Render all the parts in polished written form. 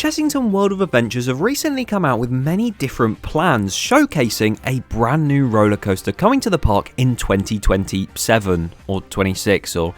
Chessington World of Adventures have recently come out with many different plans showcasing a brand new roller coaster coming to the park in 2027 or 26 or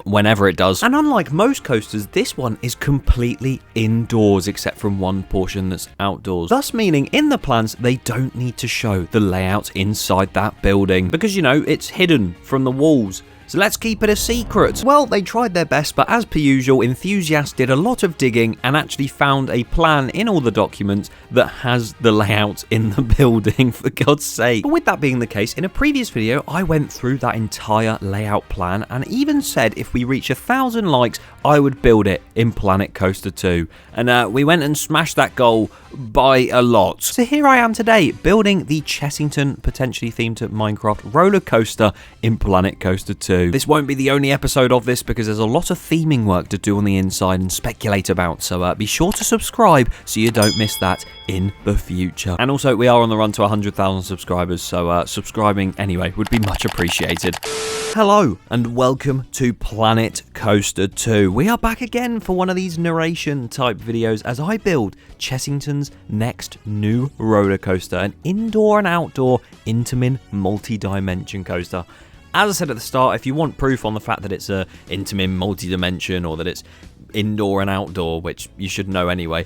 whenever it does. And unlike most coasters, this one is completely indoors except from one portion that's outdoors. Thus meaning in the plans they don't need to show the layout inside that building because, you know, it's hidden from the walls. So let's keep it a secret. Well, they tried their best, but as per usual, enthusiasts did a lot of digging and actually found a plan in all the documents that has the layout in the building, for God's sake. But with that being the case, in a previous video, I went through that entire layout plan and even said if we reach 1,000 likes, I would build it in Planet Coaster 2. And we went and smashed that goal by a lot. So here I am today, building the Chessington, potentially themed to Minecraft, roller coaster in Planet Coaster 2. This won't be the only episode of this because there's a lot of theming work to do on the inside and speculate about, so be sure to subscribe so you don't miss that in the future. And also, we are on the run to 100,000 subscribers, so subscribing anyway would be much appreciated. Hello and welcome to Planet Coaster 2. We are back again for one of these narration type videos as I build Chessington's next new roller coaster, an indoor and outdoor Intamin multi-dimension coaster. As I said at the start, if you want proof on the fact that it's a Intamin multi-dimension or that it's indoor and outdoor, which you should know anyway,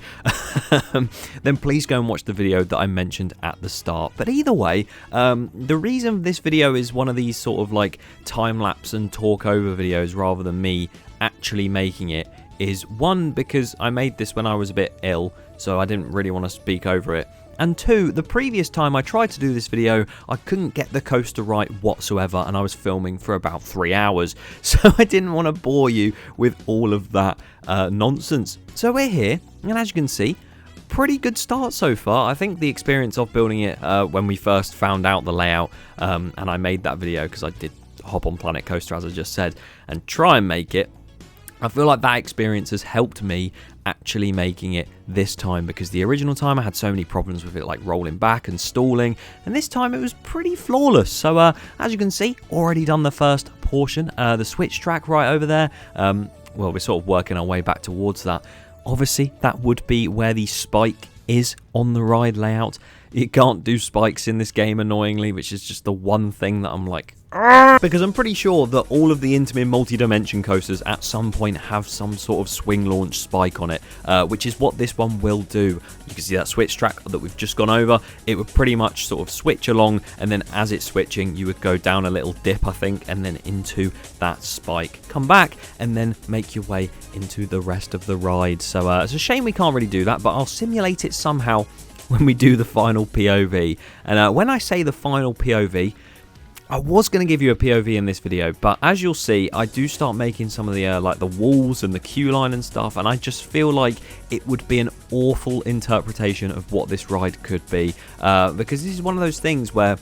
then please go and watch the video that I mentioned at the start. But either way, the reason this video is one of these sort of like time-lapse and talk over videos rather than me actually making it is, one, because I made this when I was a bit ill, so I didn't really want to speak over it. And two, the previous time I tried to do this video, I couldn't get the coaster right whatsoever, and I was filming for about 3 hours, so I didn't want to bore you with all of that nonsense. So we're here, and as you can see, pretty good start so far. I think the experience of building it when we first found out the layout, and I made that video because I did hop on Planet Coaster, as I just said, and try and make it. I feel like that experience has helped me actually making it this time, because the original time I had so many problems with it, like rolling back and stalling, and this time it was pretty flawless. So as you can see, already done the first portion, the switch track right over there. Well, we're sort of working our way back towards that. Obviously, that would be where the spike is on the ride layout. You can't do spikes in this game, annoyingly, which is just the one thing that I'm like, because I'm pretty sure that all of the Intamin multi-dimension coasters at some point have some sort of swing launch spike on it, which is what this one will do. You can see that switch track that we've just gone over. It would pretty much sort of switch along, and then as it's switching, you would go down a little dip, I think, and then into that spike. Come back, and then make your way into the rest of the ride. So it's a shame we can't really do that, but I'll simulate it somehow when we do the final POV. And when I say the final POV, I was going to give you a POV in this video, but as you'll see, I do start making some of the like the walls and the queue line and stuff, and I just feel like it would be an awful interpretation of what this ride could be, because this is one of those things where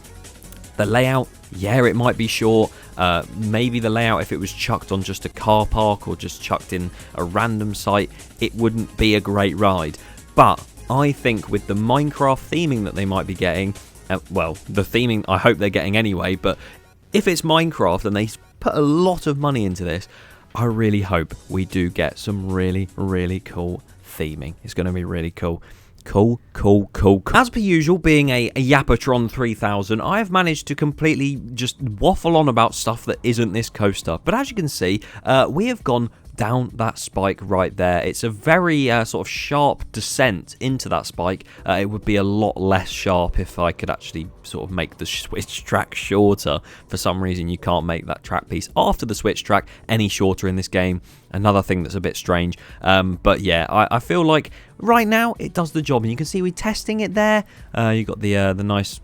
the layout, yeah, it might be short. Maybe the layout, if it was chucked on just a car park or just chucked in a random site, it wouldn't be a great ride. But I think with the Minecraft theming that they might be getting, well, the theming I hope they're getting anyway, but if it's Minecraft and they put a lot of money into this, I really hope we do get some really, really cool theming. It's going to be really cool. Cool. As per usual, being a Yapatron 3000, I have managed to completely just waffle on about stuff that isn't this coaster. But as you can see, we have gone down that spike right there. It's a very sort of sharp descent into that spike. It would be a lot less sharp if I could actually sort of make the switch track shorter. For some reason, you can't make that track piece after the switch track any shorter in this game. Another thing that's a bit strange. But yeah, I feel like right now it does the job, and you can see we're testing it there. You got the nice,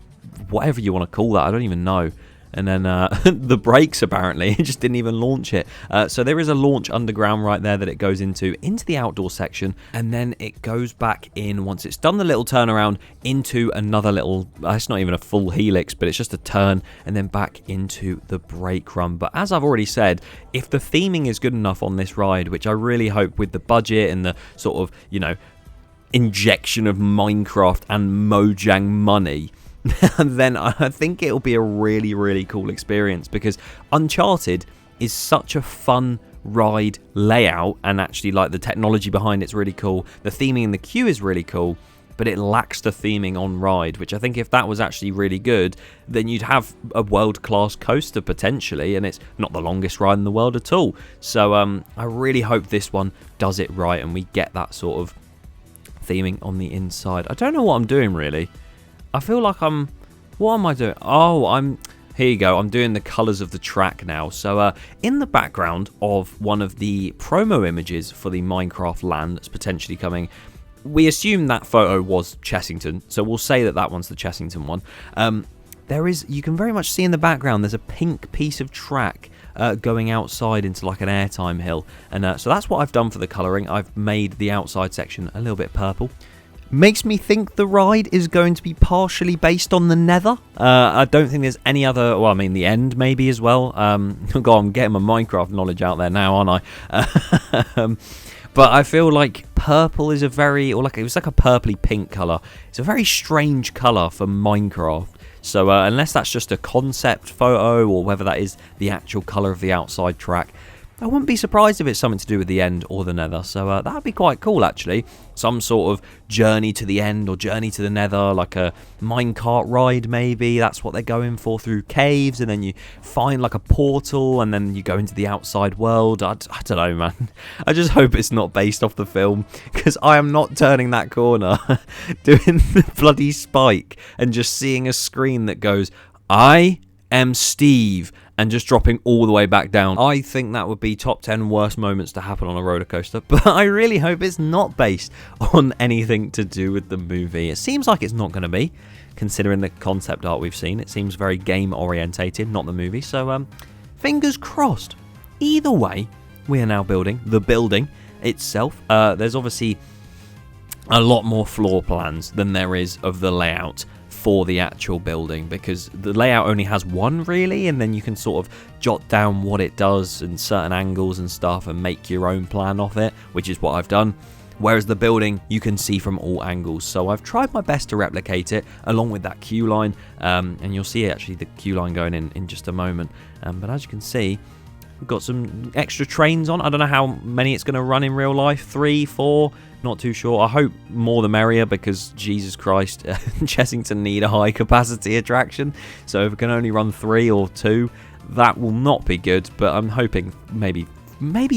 whatever you want to call that, I don't even know. And then the brakes, apparently, it just didn't even launch it. So there is a launch underground right there that it goes into the outdoor section. And then it goes back in, once it's done the little turnaround, into another little, it's not even a full helix, but it's just a turn, and then back into the brake run. But as I've already said, if the theming is good enough on this ride, which I really hope with the budget and the sort of, you know, injection of Minecraft and Mojang money, then I think it'll be a really, really cool experience, because Uncharted is such a fun ride layout, and actually like the technology behind it's really cool. The theming in the queue is really cool, but it lacks the theming on ride, which I think if that was actually really good, then you'd have a world-class coaster potentially, and it's not the longest ride in the world at all. So I really hope this one does it right and we get that sort of theming on the inside. I don't know what I'm doing really. I feel like what am I doing? Oh, here you go. I'm doing the colours of the track now. So in the background of one of the promo images for the Minecraft land that's potentially coming, we assume that photo was Chessington, so we'll say that one's the Chessington one. You can very much see in the background, there's a pink piece of track going outside into like an airtime hill. And so that's what I've done for the colouring. I've made the outside section a little bit purple. Makes me think the ride is going to be partially based on the Nether. I don't think there's any other... Well, I mean, the end maybe as well. God, I'm getting my Minecraft knowledge out there now, aren't I? But I feel like purple is it was like a purpley pink colour. It's a very strange colour for Minecraft. So unless that's just a concept photo or whether that is the actual colour of the outside track, I wouldn't be surprised if it's something to do with the end or the Nether. So that'd be quite cool, actually. Some sort of journey to the end or journey to the Nether, like a minecart ride, maybe. That's what they're going for, through caves, and then you find like a portal, and then you go into the outside world. I don't know, man. I just hope it's not based off the film, because I am not turning that corner, doing the bloody spike, and just seeing a screen that goes, "I am Steve," and just dropping all the way back down. I think that would be top 10 worst moments to happen on a roller coaster, but I really hope it's not based on anything to do with the movie. It seems like it's not going to be, considering the concept art we've seen. It seems very game orientated, not the movie, so fingers crossed. Either way, we are now building the building itself. There's obviously a lot more floor plans than there is of the layout for the actual building, because the layout only has one really, and then you can sort of jot down what it does in certain angles and stuff and make your own plan off it, which is what I've done. Whereas the building you can see from all angles, so I've tried my best to replicate it along with that queue line, and you'll see actually the queue line going in just a moment. But as you can see, we've got some extra trains on. I don't know how many it's going to run in real life, 3, 4, not too sure. I hope more the merrier, because Jesus Christ, Chessington need a high capacity attraction. So if it can only run 3 or 2, that will not be good. But I'm hoping maybe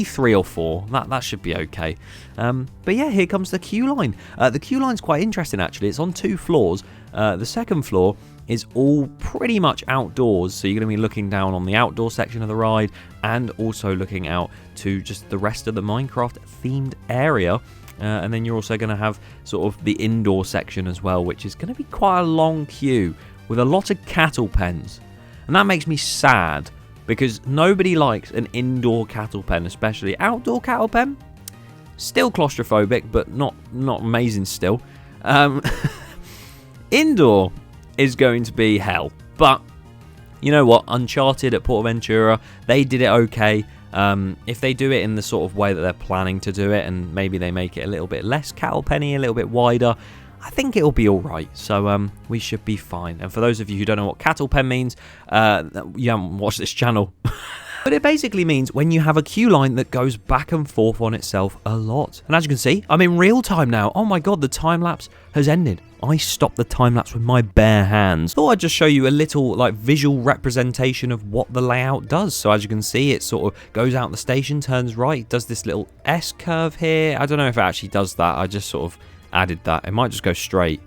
3 or 4. That should be okay. But yeah, here comes the queue line. The queue line's quite interesting actually. It's on 2 floors. The second floor is all pretty much outdoors, so you're going to be looking down on the outdoor section of the ride and also looking out to just the rest of the Minecraft themed area. And then you're also going to have sort of the indoor section as well, which is going to be quite a long queue with a lot of cattle pens. And that makes me sad, because nobody likes an indoor cattle pen, especially outdoor cattle pen. Still claustrophobic, but not amazing still. Indoor is going to be hell. But you know what? Uncharted at Portaventura, they did it okay. If they do it in the sort of way that they're planning to do it, and maybe they make it a little bit less cattle penny, a little bit wider, I think it'll be alright. So we should be fine. And for those of you who don't know what cattle pen means, you haven't watched this channel. But it basically means when you have a queue line that goes back and forth on itself a lot. And as you can see, I'm in real time now. Oh my god, the time lapse has ended. I stopped the time lapse with my bare hands. Thought I'd just show you a little like visual representation of what the layout does. So as you can see, it sort of goes out the station, turns right, does this little S curve here. I don't know if it actually does that. I just sort of added that. It might just go straight.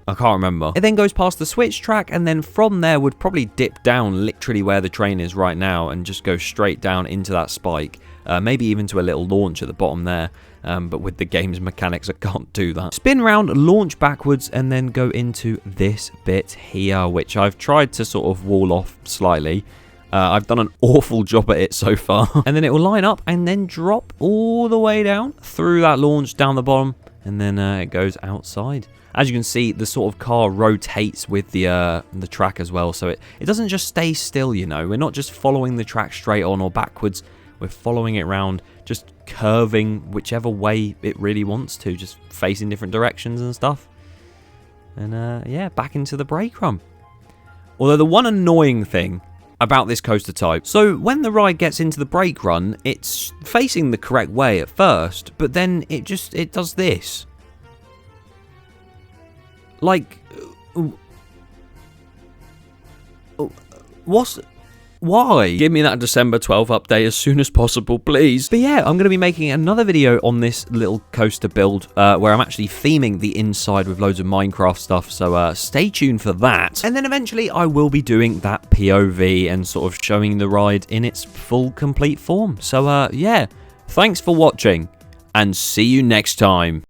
I can't remember. It then goes past the switch track, and then from there would probably dip down literally where the train is right now and just go straight down into that spike. Maybe even to a little launch at the bottom there. But with the game's mechanics, I can't do that. Spin round, launch backwards, and then go into this bit here, which I've tried to sort of wall off slightly. I've done an awful job at it so far. And then it will line up and then drop all the way down through that launch down the bottom, and then it goes outside. As you can see, the sort of car rotates with the track as well, so it doesn't just stay still, you know. We're not just following the track straight on or backwards. We're following it around, just curving whichever way it really wants to, just facing different directions and stuff. And yeah, back into the break run. Although the one annoying thing about this coaster type. So when the ride gets into the brake run, it's facing the correct way at first, but then it does this. Like, why? Give me that December 12th update as soon as possible, please. But yeah, I'm going to be making another video on this little coaster build where I'm actually theming the inside with loads of Minecraft stuff, so stay tuned for that. And then eventually I will be doing that POV and sort of showing the ride in its full, complete form. So yeah, thanks for watching, and see you next time.